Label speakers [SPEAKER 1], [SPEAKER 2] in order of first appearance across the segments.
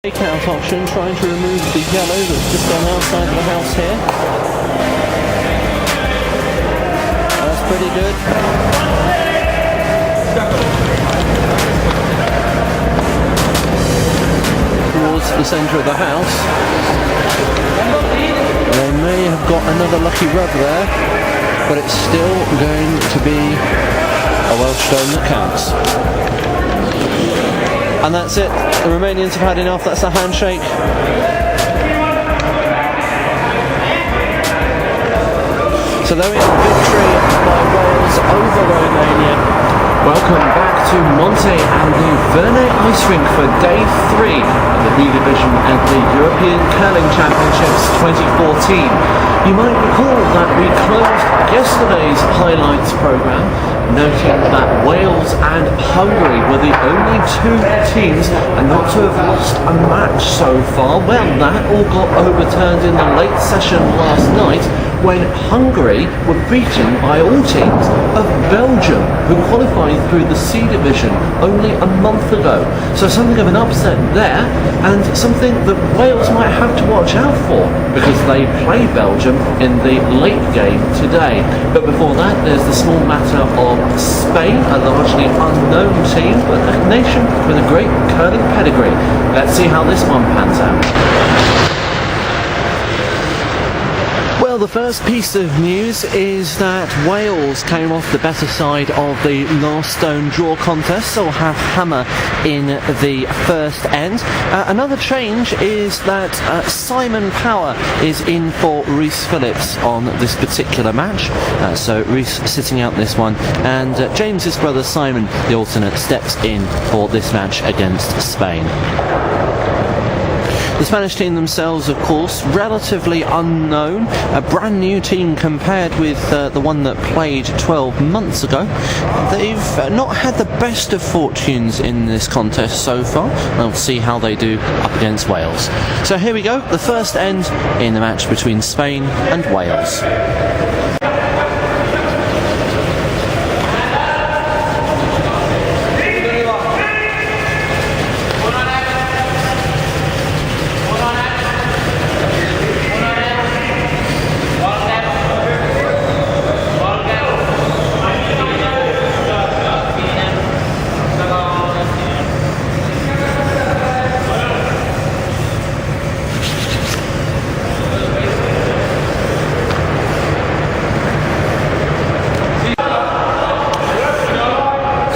[SPEAKER 1] Takeout option, trying to remove the yellow that's just gone outside of the house here. That's pretty good. Towards the centre of the house. They may have got another lucky rub there, but it's still going to be a Welsh stone that counts. And that's it. The Romanians have had enough. That's a handshake. So there we are, victory by Wales over Romania. Welcome back to Monthey and the Verney Ice Rink for day 3 of the B Division at the European Curling Championships 2014. You might recall that we closed yesterday's highlights programme noting that Wales and Hungary were the only two teams not to have lost a match so far. Well, that all got overturned in the late session last night when Hungary were beaten by all teams of Belgium, who qualified through the C Division only a month ago. So something of an upset there, and something that Wales might have to watch out for, because they play Belgium in the late game today. But before that, there's the small matter of Spain, a largely unknown team, but a nation with a great curling pedigree. Let's see how this one pans out. Well, the first piece of news is that Wales came off the better side of the last stone draw contest, so we'll have Hammer in the first end. Another change is that Simon Power is in for Rhys Phillips on this particular match. So Rhys sitting out this one, and James's brother Simon, the alternate, steps in for this match against Spain. The Spanish team themselves, of course, relatively unknown, a brand new team compared with the one that played 12 months ago. They've not had the best of fortunes in this contest so far. We'll see how they do up against Wales. So here we go, the first end in the match between Spain and Wales.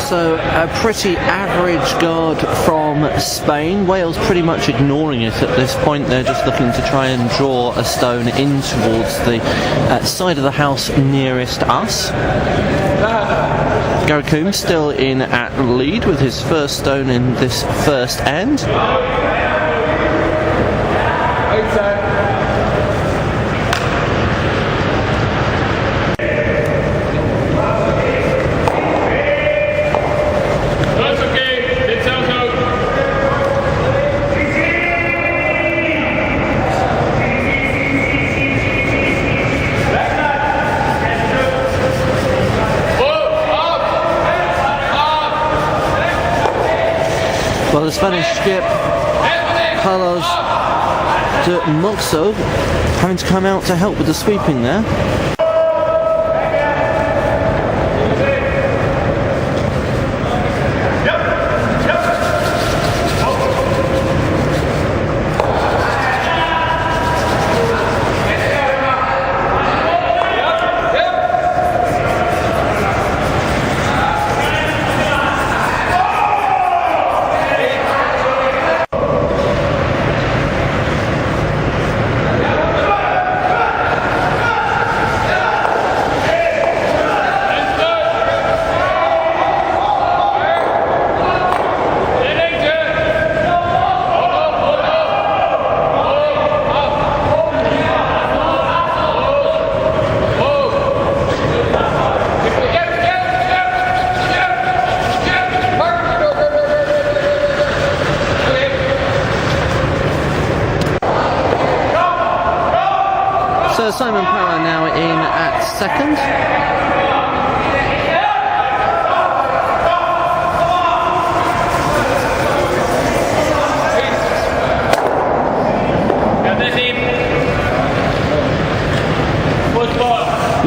[SPEAKER 1] So a pretty average guard from Spain. Wales pretty much ignoring it at this point. They're just looking to try and draw a stone in towards the side of the house nearest us. Gary Coombs still in at lead with his first stone in this first end. Well, the Spanish skip, Carlos de Moxo, having to come out to help with the sweeping there. So Simon Power now in at second.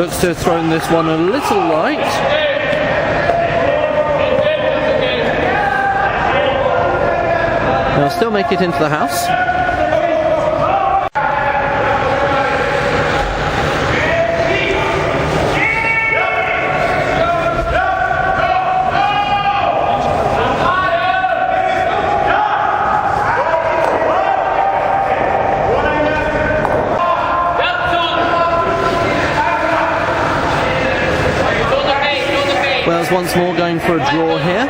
[SPEAKER 1] Looks to have thrown this one a little light. They'll still make it into the house. Wales once more going for a draw here.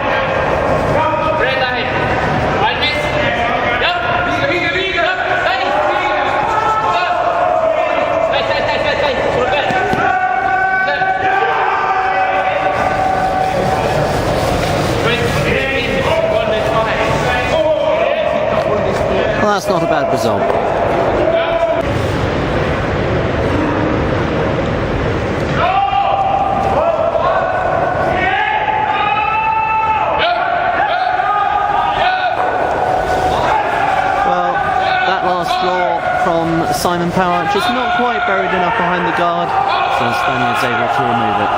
[SPEAKER 1] Well, that's not a bad result. Simon Power just not quite buried enough behind the guard, so the Spaniard's able to remove it.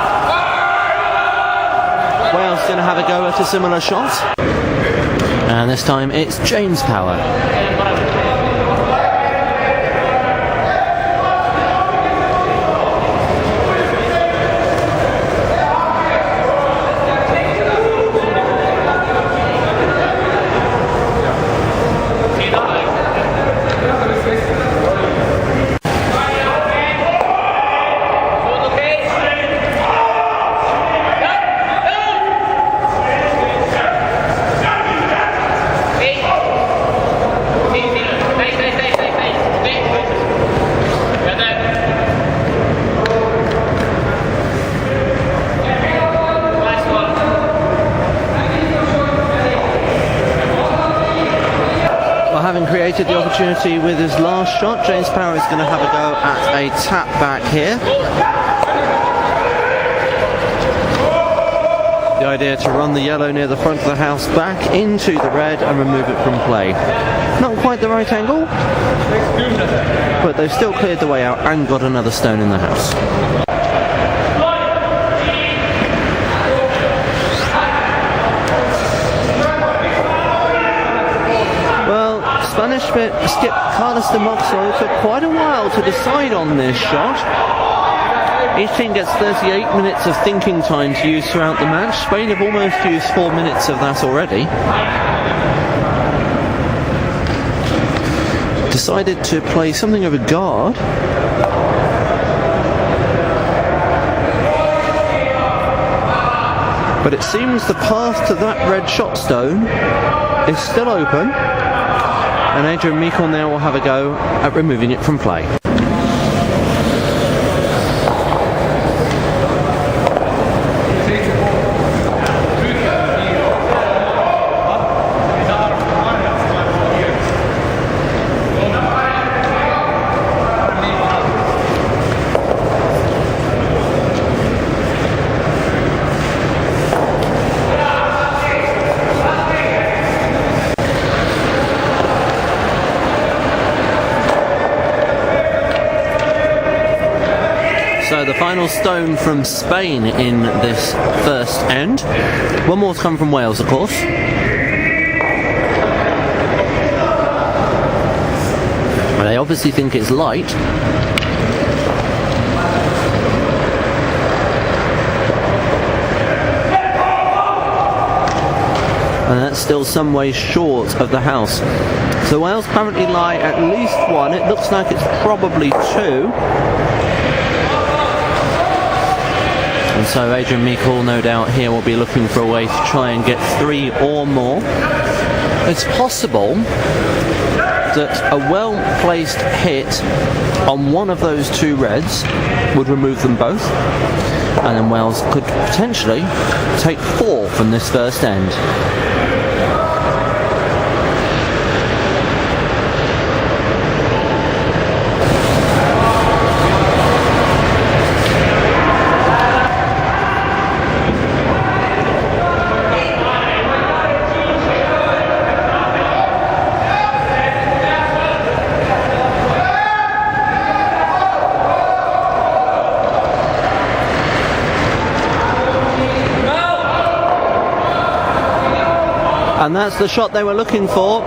[SPEAKER 1] Wales going to have a go at a similar shot, and this time it's James Power. Having created the opportunity with his last shot, James Power is going to have a go at a tap back here. The idea to run the yellow near the front of the house back into the red and remove it from play. Not quite the right angle, but they've still cleared the way out and got another stone in the house. Spanish skip Carlos de Moxo took quite a while to decide on this shot. Each team gets 38 minutes of thinking time to use throughout the match. Spain have almost used 4 minutes of that already. Decided to play something of a guard. But it seems the path to that red shot stone is still open. And Adrian Meikle now will have a go at removing it from play. So the final stone from Spain in this first end. One more to come from Wales, of course. They obviously think it's light. And that's still some way short of the house. So Wales currently lie at least one. It looks like it's probably two. And so Adrian Meikle, no doubt, here will be looking for a way to try and get three or more. It's possible that a well-placed hit on one of those two reds would remove them both, and then Wales could potentially take 4 from this first end. And that's the shot they were looking for.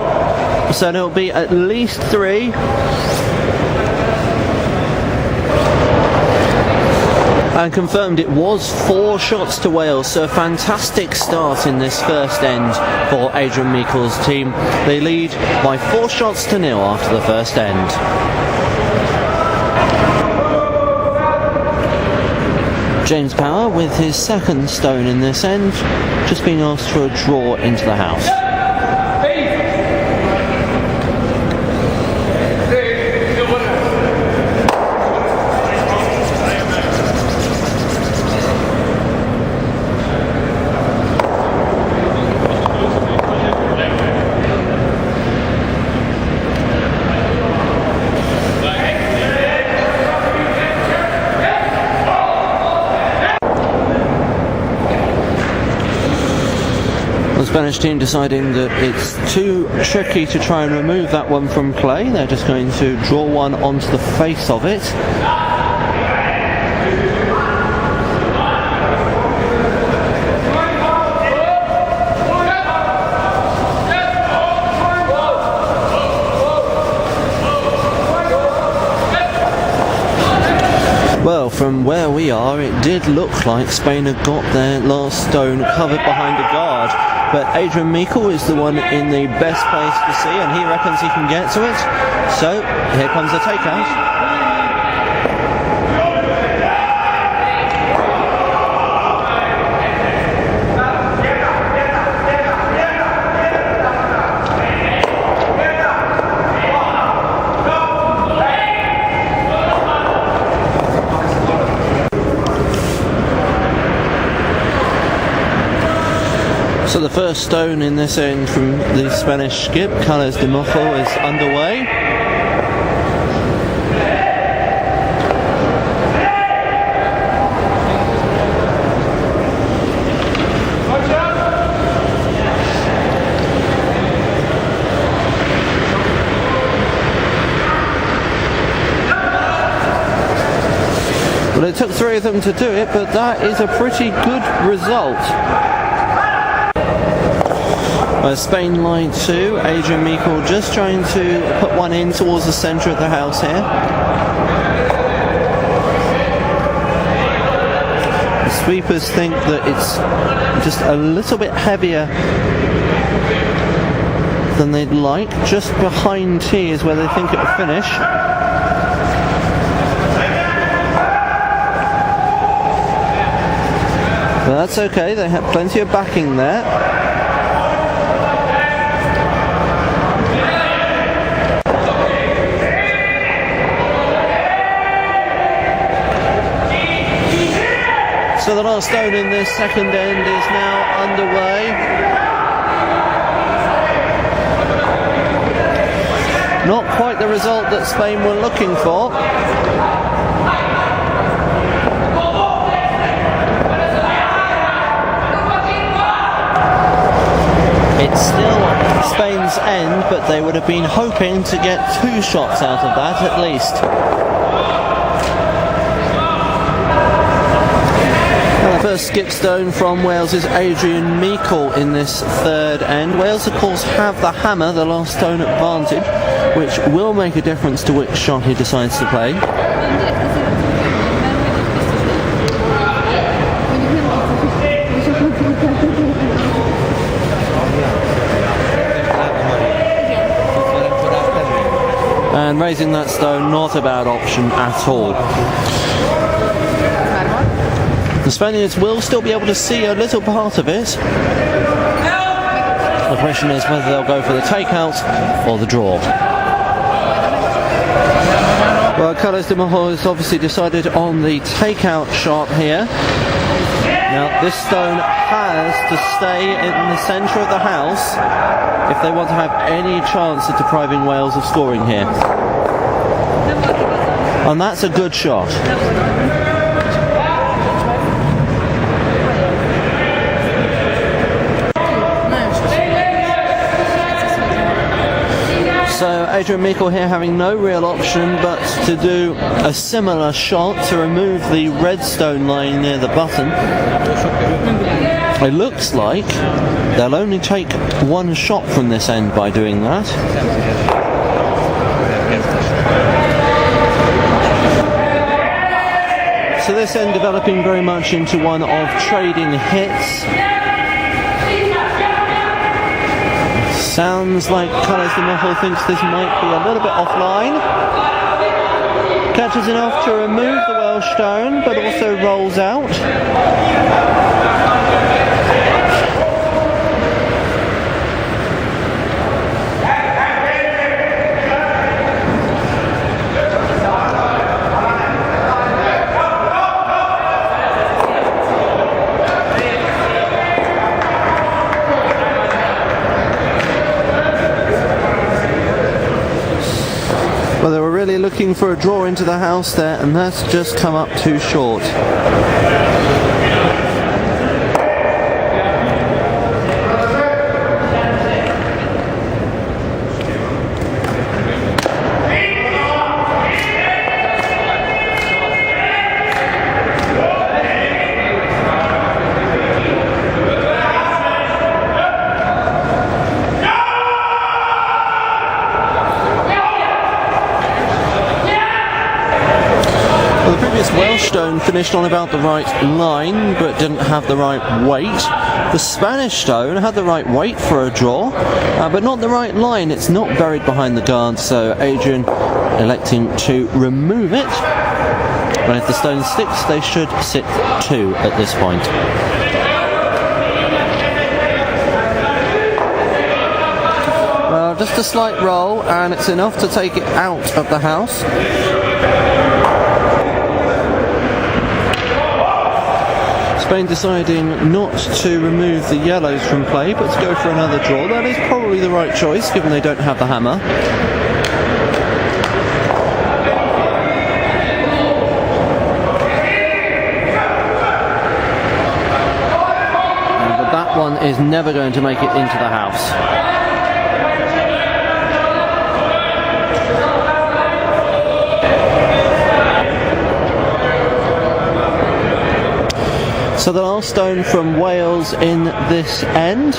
[SPEAKER 1] So there'll be at least 3. And confirmed it was 4 shots to Wales, so a fantastic start in this first end for Adrian Meikle's team. They lead by 4 shots to 0 after the first end. James Power with his second stone in this end, just being asked for a draw into the house. The Spanish team deciding that it's too tricky to try and remove that one from play. They're just going to draw one onto the face of it. Well, from where we are, it did look like Spain had got their last stone covered behind a guard. But Adrian Meikle is the one in the best place to see, and he reckons he can get to it. So, here comes the takeout. So the first stone in this end from the Spanish skip, Carlos de Mojo, is underway. Well, it took 3 of them to do it, but that is a pretty good result. Spain line 2, Adrian Meikle just trying to put one in towards the centre of the house here. The sweepers think that it's just a little bit heavier than they'd like. Just behind tee is where they think it will finish. But that's okay, they have plenty of backing there. So the last stone in this second end is now underway. Not quite the result that Spain were looking for. It's still Spain's end, but they would have been hoping to get 2 shots out of that at least. The first skip stone from Wales is Adrian Meikle in this third end. Wales, of course, have the hammer, the last stone advantage, which will make a difference to which shot he decides to play. And raising that stone, not a bad option at all. The Spaniards will still be able to see a little part of it. The question is whether they'll go for the takeout or the draw. Well, Carlos de Mojo has obviously decided on the takeout shot here. Now, this stone has to stay in the centre of the house if they want to have any chance of depriving Wales of scoring here. And that's a good shot. So Adrian Meikle here having no real option but to do a similar shot to remove the redstone lying near the button. It looks like they'll only take one shot from this end by doing that. So this end developing very much into one of trading hits. Sounds like Colours the Mottle thinks this might be a little bit offline. Catches enough to remove the Welsh stone, but also rolls out. Well, they were really looking for a draw into the house there, and that's just come up too short. Welsh stone finished on about the right line but didn't have the right weight. The Spanish stone had the right weight for a draw but not the right line. It's not buried behind the guard, so Adrian electing to remove it. And if the stone sticks, they should sit 2 at this point. Well, just a slight roll and it's enough to take it out of the house. Spain deciding not to remove the yellows from play but to go for another draw. That is probably the right choice given they don't have the hammer. But that one is never going to make it into the house. So the last stone from Wales in this end.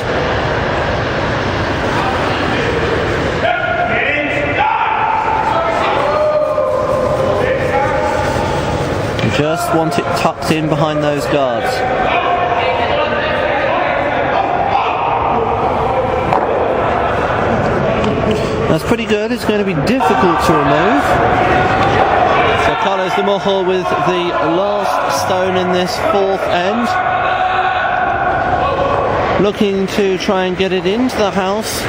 [SPEAKER 1] Just want it tucked in behind those guards. That's pretty good. It's going to be difficult to remove. So Carlos de Mojol with the last stone in this 4th end. Looking to try and get it into the house,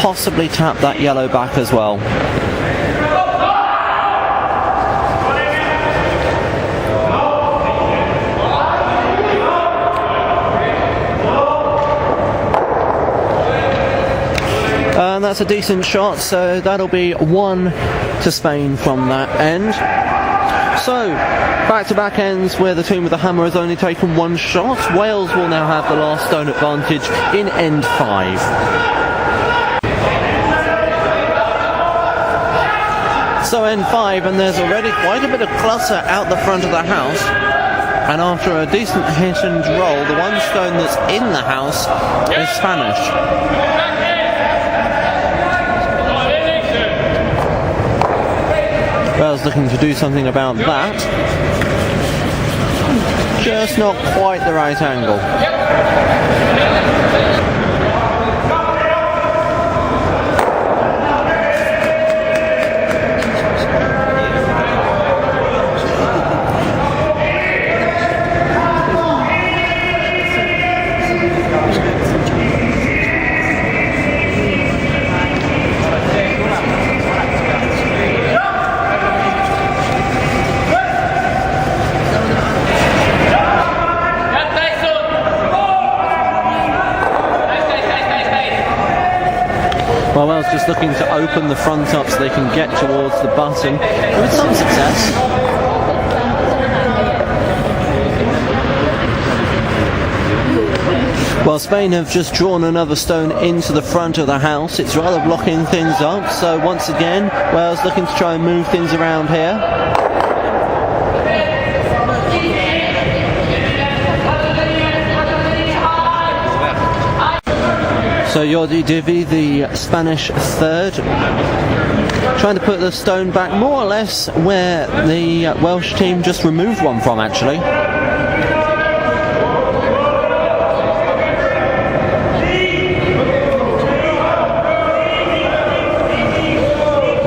[SPEAKER 1] possibly tap that yellow back as well. And that's a decent shot, so that'll be 1 to Spain from that end. So, back-to-back ends where the team with the hammer has only taken 1 shot. Wales will now have the last stone advantage in end 5. So end 5, and there's already quite a bit of clutter out the front of the house. And after a decent hit and roll, the one stone that's in the house is Spanish. Wales looking to do something about that. Just not quite the right angle. Well, Wales just looking to open the front up so they can get towards the button with some success. Well, Spain have just drawn another stone into the front of the house. It's rather blocking things up, so once again Wales looking to try and move things around here. So Jordi Divi, the Spanish third, trying to put the stone back more or less where the Welsh team just removed one from, actually.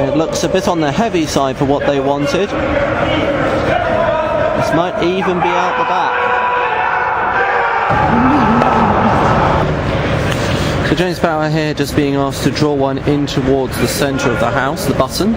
[SPEAKER 1] It looks a bit on the heavy side for what they wanted. This might even be out the back. So James Power here just being asked to draw one in towards the centre of the house, the button.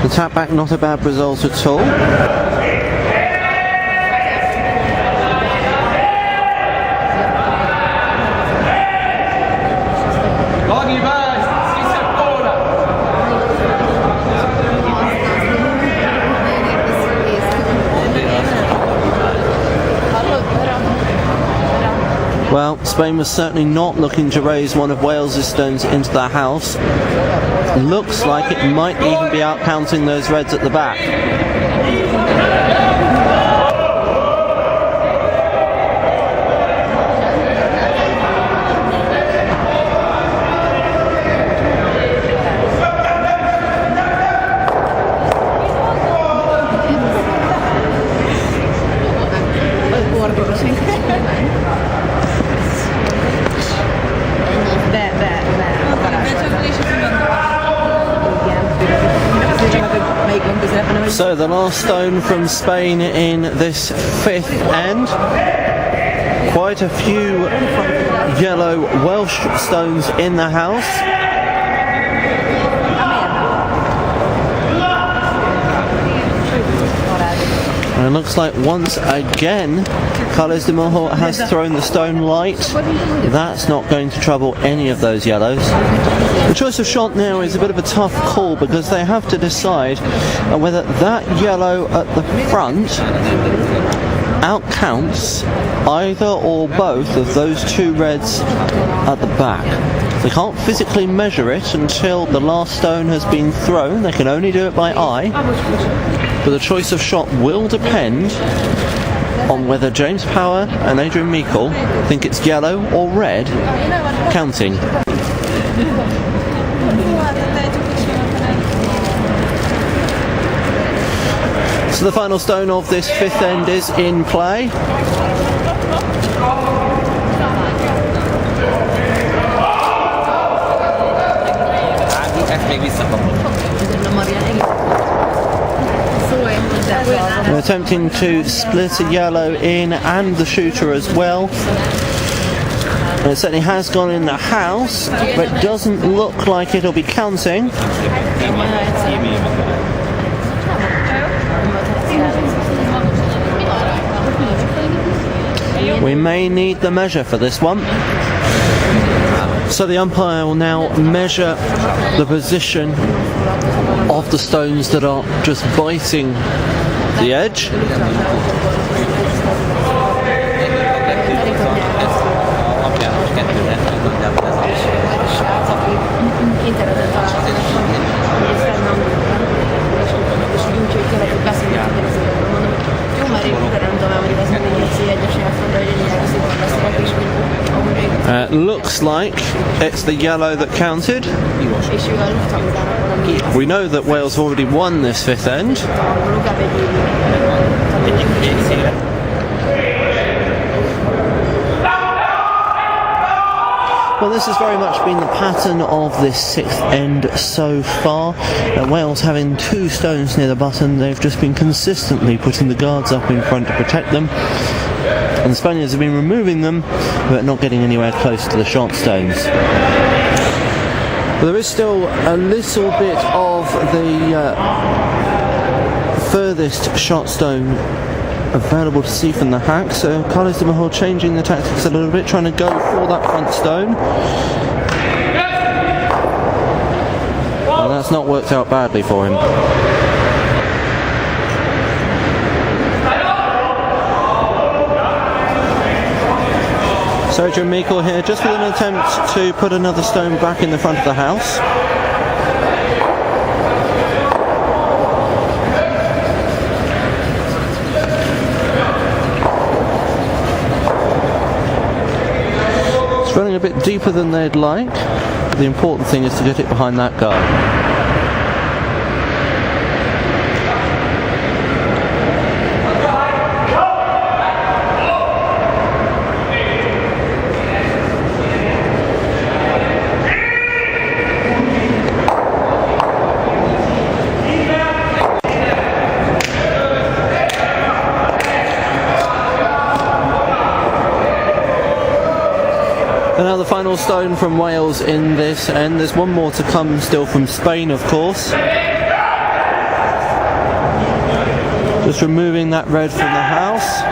[SPEAKER 1] The tap back, not a bad result at all. Well, Spain was certainly not looking to raise one of Wales's stones into the house. Looks like it might even be out counting those reds at the back. So the last stone from Spain in this fifth end. Quite a few yellow Welsh stones in the house. And it looks like once again Carles de Mojo has thrown the stone light. That's not going to trouble any of those yellows. The choice of shot now is a bit of a tough call because they have to decide whether that yellow at the front outcounts either or both of those two reds at the back. They can't physically measure it until the last stone has been thrown. They can only do it by eye. But the choice of shot will depend on whether James Power and Adrian Meikle think it's yellow or red counting. So the final stone of this fifth end is in play. They're attempting to split a yellow in and the shooter as well. And it certainly has gone in the house, but it doesn't look like it'll be counting. We may need the measure for this one. So the umpire will now measure the position of the stones that are just biting the edge. Looks like it's the yellow that counted. We know that Wales have already won this fifth end. Well, this has very much been the pattern of this sixth end so far. Wales having two stones near the button, they've just been consistently putting the guards up in front to protect them. And the Spaniards have been removing them, but not getting anywhere close to the shot stones. But there is still a little bit of the furthest shot stone available to see from the hack, so Carlos de Mahal changing the tactics a little bit, trying to go for that front stone. Well, that's not worked out badly for him. Sergio Mikel here, just with an attempt to put another stone back in the front of the house. It's running a bit deeper than they'd like. The important thing is to get it behind that guard. And now the final stone from Wales in this end. There's one more to come still from Spain, of course. Just removing that red from the house.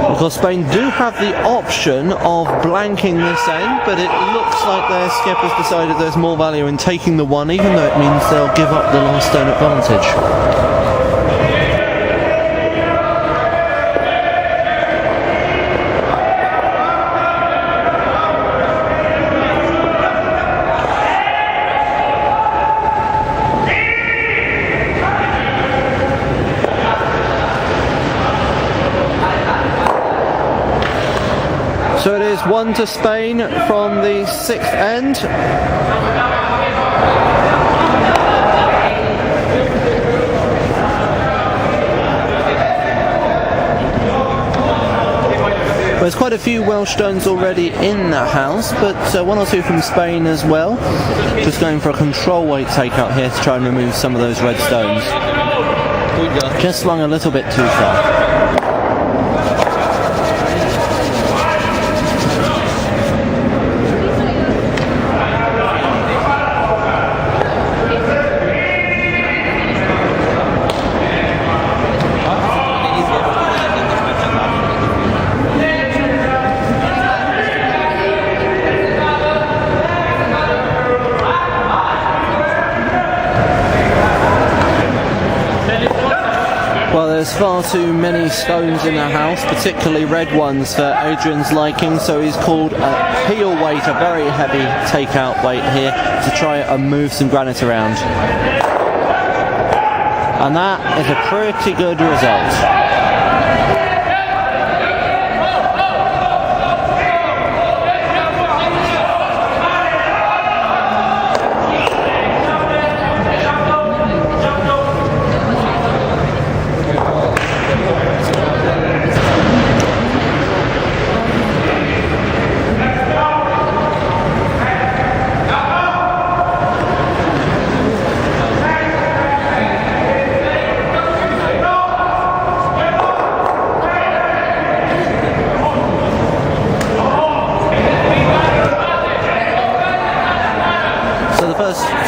[SPEAKER 1] Of course, Spain do have the option of blanking this end, but it looks like their skip has decided there's more value in taking the one, even though it means they'll give up the last stone advantage. So it is 1 to Spain from the 6th end. There's quite a few Welsh stones already in the house, but one or two from Spain as well. Just going for a control weight takeout here to try and remove some of those red stones. Just swung a little bit too far. Well, there's far too many stones in the house, particularly red ones for Adrian's liking, so he's called a peel weight, a very heavy takeout weight here, to try and move some granite around. And that is a pretty good result.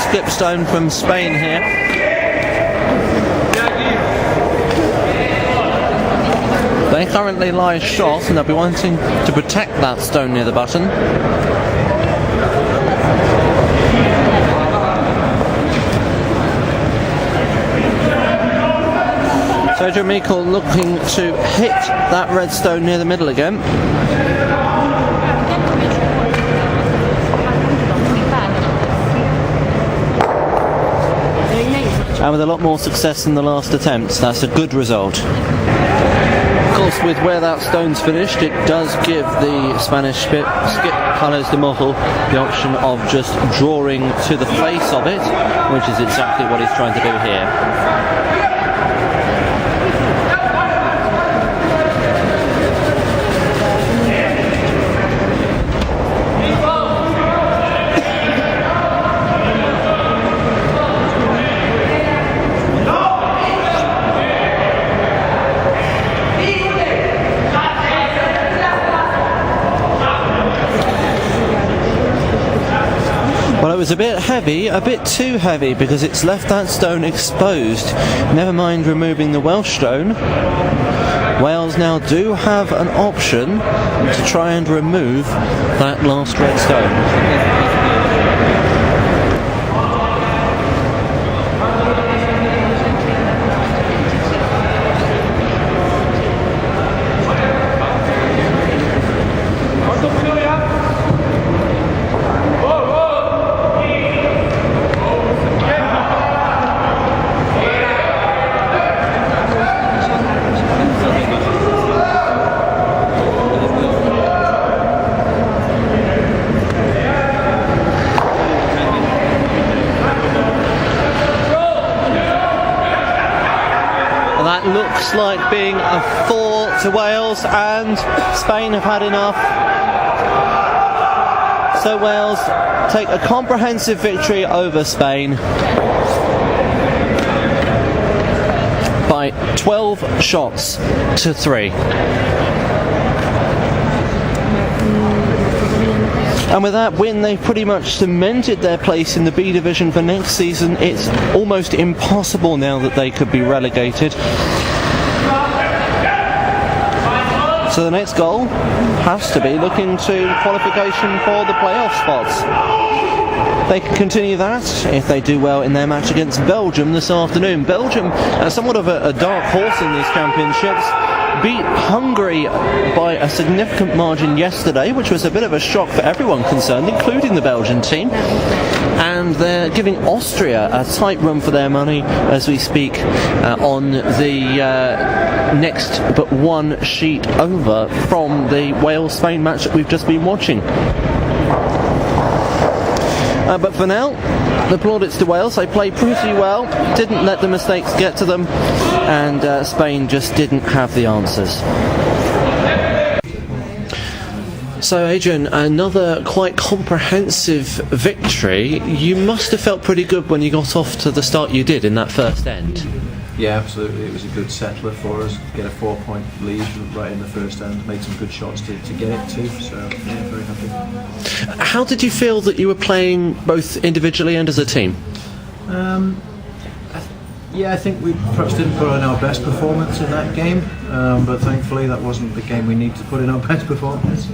[SPEAKER 1] Skip stone from Spain here. They currently lie shot and they'll be wanting to protect that stone near the button. Sergio Mikel looking to hit that red stone near the middle again. And with a lot more success than the last attempt, that's a good result. Of course, with where that stone's finished, it does give the Spanish skip Carlos de Mahal the option of just drawing to the face of it, which is exactly what he's trying to do here. was a bit heavy, a bit too heavy, because it's left that stone exposed. Never mind removing the Welsh stone. Wales now do have an option to try and remove that last red stone. That looks like being a 4 to Wales, and Spain have had enough. So Wales take a comprehensive victory over Spain by 12 shots to 3. And with that win, they've pretty much cemented their place in the B division for next season. It's almost impossible now that they could be relegated. So the next goal has to be looking to qualification for the playoff spots. They can continue that if they do well in their match against Belgium this afternoon. Belgium, somewhat of a dark horse in these championships, beat Hungary by a significant margin yesterday, which was a bit of a shock for everyone concerned, including the Belgian team. And they're giving Austria a tight run for their money as we speak on the next but one sheet over from the Wales-Spain match that we've just been watching. But for now, the plaudits to Wales. They played pretty well, didn't let the mistakes get to them, and Spain just didn't have the answers. So Adrian, another quite comprehensive victory. You must have felt pretty good when you got off to the start you did in that first end.
[SPEAKER 2] Yeah, absolutely. It was a good settler for us. Get a 4-point lead right in the first end. Made some good shots to get it too. So yeah, very happy.
[SPEAKER 1] How did you feel that you were playing both individually and as a team?
[SPEAKER 2] I think we perhaps didn't put in our best performance in that game, but thankfully that wasn't the game we need to put in our best performance.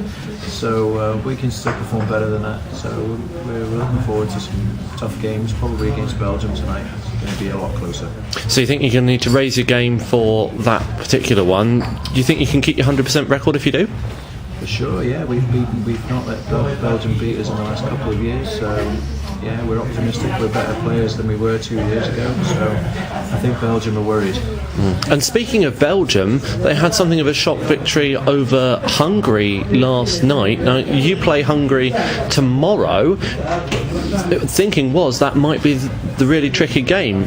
[SPEAKER 2] So we can still perform better than that. So we're looking forward to some tough games, probably against Belgium tonight. It's going to be a lot closer. So
[SPEAKER 1] you think you're going to need to raise your game for that particular one? Do you think you can keep your 100% record if you do?
[SPEAKER 2] For sure, yeah. We've not let Belgium beat us in the last couple of years. So yeah, we're optimistic. We're better players than we were 2 years ago. So I think Belgium are worried.
[SPEAKER 1] And speaking of Belgium, they had something of a shock victory over Hungary last night. Now, you play Hungary tomorrow. Thinking was that might be the really tricky game.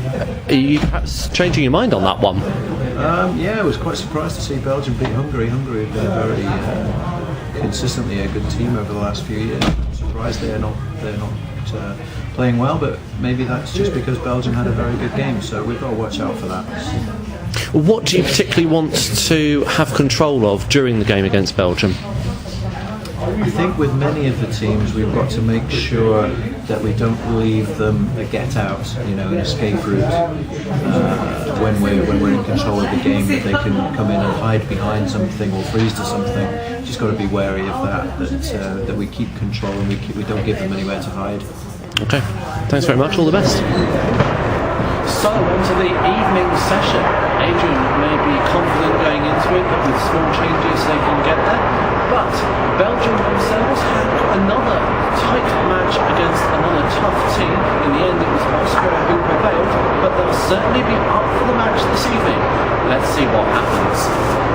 [SPEAKER 1] Are you perhaps changing your mind on that one?
[SPEAKER 2] I was quite surprised to see Belgium beat Hungary. Hungary have been very consistently a good team over the last few years. I'm surprised they're not playing well, but maybe that's just because Belgium had a very good game, so we've got to watch out for that.
[SPEAKER 1] What do you particularly want to have control of during the game against Belgium?
[SPEAKER 2] I think with many of the teams we've got to make sure that we don't leave them a get out, an escape route when we're in control of the game, that they can come in and hide behind something or freeze to something. Just got to be wary of that we keep control and we don't give them anywhere to hide.
[SPEAKER 1] Okay, thanks very much, all the best. So, on to the evening session. Adrian may be confident going into it, but with small changes they can get there. But Belgium themselves had another tight match against another tough team. In the end, it was Austria who prevailed, but they'll certainly be up for the match this evening. Let's see what happens.